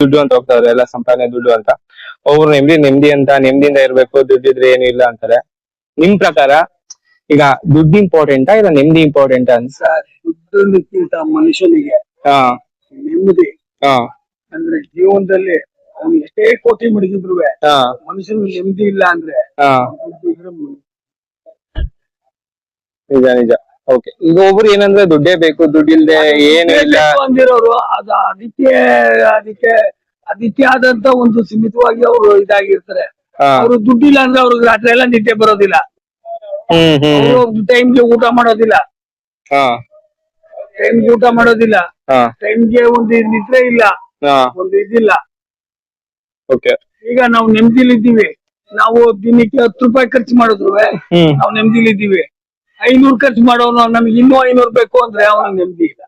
ದುಡ್ಡು ಅಂತ ಹೋಗ್ತಾವ್ರೆ, ಎಲ್ಲ ಸಂಪಾದನೆ ದುಡ್ಡು ಅಂತ. ಒಬ್ರು ನೆಮ್ಮದಿ ಅಂತ, ನೆಮ್ಮದಿಯಿಂದ ಇರ್ಬೇಕು, ದುಡ್ಡಿದ್ರೆ ಏನು ಇಲ್ಲ ಅಂತಾರೆ. ನಿಮ್ ಪ್ರಕಾರ ಈಗ ದುಡ್ಡು ಇಂಪಾರ್ಟೆಂಟಾ ಇಲ್ಲ ನೆಮ್ಮದಿ ಇಂಪಾರ್ಟೆಂಟ್ ಅಂತ? ದುಡ್ಡಿಗಿಂತ ಮನುಷ್ಯನಿಗೆ ಹಾ ನೆಮ್ಮದಿ. ಹಾ ಅಂದ್ರೆ ಜೀವನದಲ್ಲಿ ಅವ್ನು ಎಷ್ಟೇ ಕೋಟಿ ಮಡಗಿದ್ರು ಹಾ ಮನುಷ್ಯನಿಗೆ ನೆಮ್ಮದಿ ಇಲ್ಲ ಅಂದ್ರೆ ಹಾ ನಿಜ ನಿಜ. ಓಕೆ, ಈಗ ಒಬ್ರು ಏನಂದ್ರೆ ದುಡ್ಡೇ ಬೇಕು, ದುಡ್ಡಿಲ್ದೆ ಏನು ಇಲ್ಲ ಅಂದಿರೋರು ಅದಕ್ಕೆ ಅದಕ್ಕೆ ಆದಂತ ಒಂದು ಸೀಮಿತವಾಗಿ ಅವರು ಇದಾಗಿರ್ತಾರೆ. ಅವರು ದುಡ್ಡಿಲ್ಲ ಅಂದ್ರೆ ಅವ್ರಿಗೆ ರಾತ್ರಿ ಎಲ್ಲ ನಿದ್ದೆ ಬರೋದಿಲ್ಲ, ಟೈಮ್ಗೆ ಊಟ ಮಾಡೋದಿಲ್ಲ, ಟೈಮ್ಗೆ ಊಟ ಮಾಡೋದಿಲ್ಲ, ಟೈಮ್ಗೆ ಒಂದು ನಿದ್ರೆ ಇಲ್ಲ, ಒಂದು ಇದಿಲ್ಲ. ಈಗ ನಾವು ನೆಮ್ಮದಿಲಿದ್ದೀವಿ, ನಾವು ದಿನಕ್ಕೆ 10 ರೂಪಾಯಿ ಖರ್ಚು ಮಾಡಿದ್ರು ನಾವು ನೆಮ್ಮದಿಲಿದ್ದೀವಿ. 500 ಖರ್ಚು ಮಾಡೋನು ನಮ್ಗೆ ಇನ್ನೂ 500 ಬೇಕು ಅಂದ್ರೆ ಅವನ ನೆಮ್ಮದಿ ಇಲ್ಲ.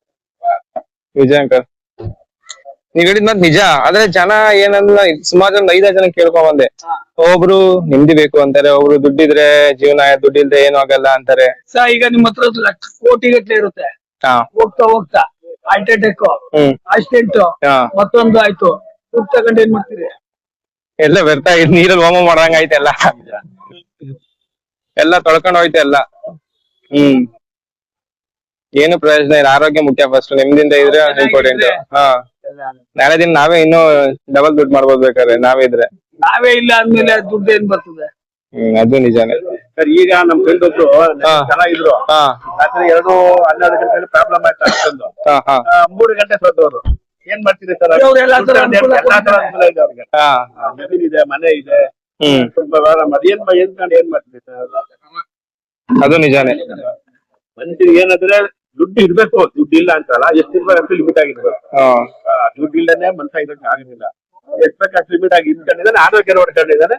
ನಿಜ ಅಂಕಲ್, ನೀವ್ ಹೇಳಿದ್ ಮಾತ್ ನಿಜ. ಆದ್ರೆ ಜನ ಏನಂದ್ರೆ ಸುಮಾರು ಜನ 5 ಜನ ಕೇಳ್ಕೊಂಡ್ ಬಂದೆ. ಒಬ್ರು ನೆಮ್ಮದಿ ಬೇಕು ಅಂತಾರೆ, ಒಬ್ರು ದುಡ್ಡಿದ್ರೆ ಜೀವನ, ದುಡ್ಡಿಲ್ದೆ ಏನು ಆಗಲ್ಲ ಅಂತಾರೆ. ಈಗ ನಿಮ್ ಹತ್ರ ಲಕ್ಷ ಕೋಟಿ ಗಟ್ಲೆ ಇರುತ್ತೆ, ಹೋಗ್ತಾ ಹೋಗ್ತಾ ಹಾರ್ಟ್ ಅಟ್ಯಾಕ್, ಆಕ್ಸಿಡೆಂಟ್, ಮತ್ತೊಂದು ಆಯ್ತು, ದುಡ್ಡು ತಗೊಂಡು ಏನ್ ಮಾಡ್ತೀರಿ? ಎಲ್ಲ ವ್ಯರ್ಥ, ನೀರಲ್ಲಿ ಹೋಮ ಮಾಡಂಗ ಆಯ್ತು, ಎಲ್ಲ ತೊಳ್ಕೊಂಡ್ ಹೋಯ್ತು ಎಲ್ಲ. ಏನು ಪ್ರಯೋಜನ ಇಲ್ಲ. ಆರೋಗ್ಯ ಮುಖ್ಯ ಫಸ್ಟ್, ನೆಮ್ಮದಿಯಿಂದ ಇದ್ರೆ ಇಂಪಾರ್ಟೆಂಟ್. ನಾಳೆ ದಿನ ನಾವೇ ಇನ್ನೂ ಡಬಲ್ ದುಡ್ಡು ಮಾಡ್ಬೋದು ಬೇಕಾದ್ರೆ, ನಾವೇ ಇದ್ರೆ. ನಾವೇ ಇಲ್ಲ ಅಂದ್ಮೇಲೆ ದುಡ್ಡು ಏನ್ ಬರ್ತದೆ? ಅದು ನಿಜಾನೇ. ಈಗ ನಮ್ ಫ್ರೆಂಡ್ ಒಬ್ರು ಚೆನ್ನಾಗಿದ್ರು, ರಾತ್ರಿ 2:12 ಗಂಟೆ ಪ್ರಾಬ್ಲಮ್ ಆಯ್ತು, 3 ಗಂಟೆ ಸೋತವ್ರು. ಏನ್ ಮಾಡ್ತೀರಿ ಸರ್? ಜಮೀನ್ ಇದೆ, ಮನೆ ಇದೆ, ಸ್ವಲ್ಪ ಏನ್ ಮಾಡ್ತೀರಿ ಸರ್? ಅದು ನಿಜಾನೇ. ಮನುಷ್ಯರಿಗೆ ಏನಂದ್ರೆ ದುಡ್ಡು ಇರ್ಬೇಕು, ದುಡ್ಡು ಇಲ್ಲ ಅಂತಲ್ಲ, ಎಷ್ಟು ಇರ್ಬೇಕು ಲಿಮಿಟ್ ಆಗಿರ್ಬೇಕು. ದುಡ್ಡು ಇಲ್ಲನೆ ಮನುಷ್ಯ ಇರೋಕೆ ಆಗೋದಿಲ್ಲ. ಎಷ್ಟು ಬೇಕು ಅಷ್ಟು ಲಿಮಿಟ್ ಆಗಿ ಇಟ್ಕೊಂಡಿದ್ದಾನೆ, ಆರೋಗ್ಯ ನೋಡ್ಕೊಂಡಿದ್ದಾನೆ.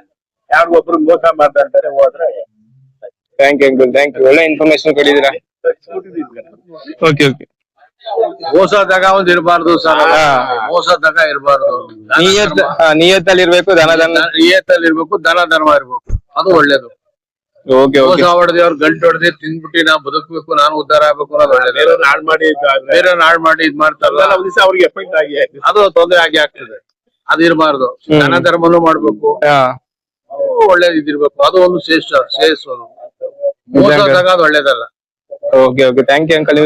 ಯಾರು ಒಬ್ರು ಮೋಸ ಮಾಡ್ತಾರೆ ಹೋದ್ರೆ. Thank you uncle, thank you, ಒಳ್ಳೆ ಇನ್ಫಾರ್ಮೇಶನ್ ಕೊಟ್ಟಿದ್ದೀರಾ. Okay okay. ಮೋಸದಾಗ ಒಂದು ಇರಬಾರ್ದು ಸರ್, ಮೋಸದಾಗ ಇರಬಾರ್ದು. ನಿಯತ್ತಲ್ಲಿ ಇರ್ಬೇಕು, ನಿಯತ್ತಲ್ಲಿ ಇರ್ಬೇಕು, ಧನ ಧರ್ಮ ಇರ್ಬೇಕು, ಅದು ಒಳ್ಳೇದು. Okay okay. ಮೋಸ ಹೊಡೆದಿ ಅವ್ರು ಗಂಟು ಹೊಡೆದಿ ತಿಂದ್ಬಿಟ್ಟು ನಾವು ಬದುಕಬೇಕು, ನಾನು ಉದ್ಧಾರ ಆಗ್ಬೇಕು ಅನ್ನೋದು ಒಳ್ಳೇದು. ಬೇರೆ ನಾಡ್ ಮಾಡಿ ಇದ್ ಮಾಡ್ತಾರಲ್ಲ, ಅವ್ರಿಗೆ ಎಫೆಕ್ಟ್ ಆಗಿ ಅದು ತೊಂದರೆ ಆಗಿ ಆಗ್ತದೆ. ಅದು ಇರಬಾರ್ದು. ಧನ ಧರ್ಮನು ಮಾಡ್ಬೇಕು, ಒಳ್ಳೇದು ಇದಿರ್ಬೇಕು, ಅದು ಒಂದು ಶ್ರೇಷ್ಠ ಶ್ರೇಯಸ್ಸು. ಮೋಸದಾಗ ಅದು ಒಳ್ಳೇದಲ್ಲ. Okay okay, thank you uncle.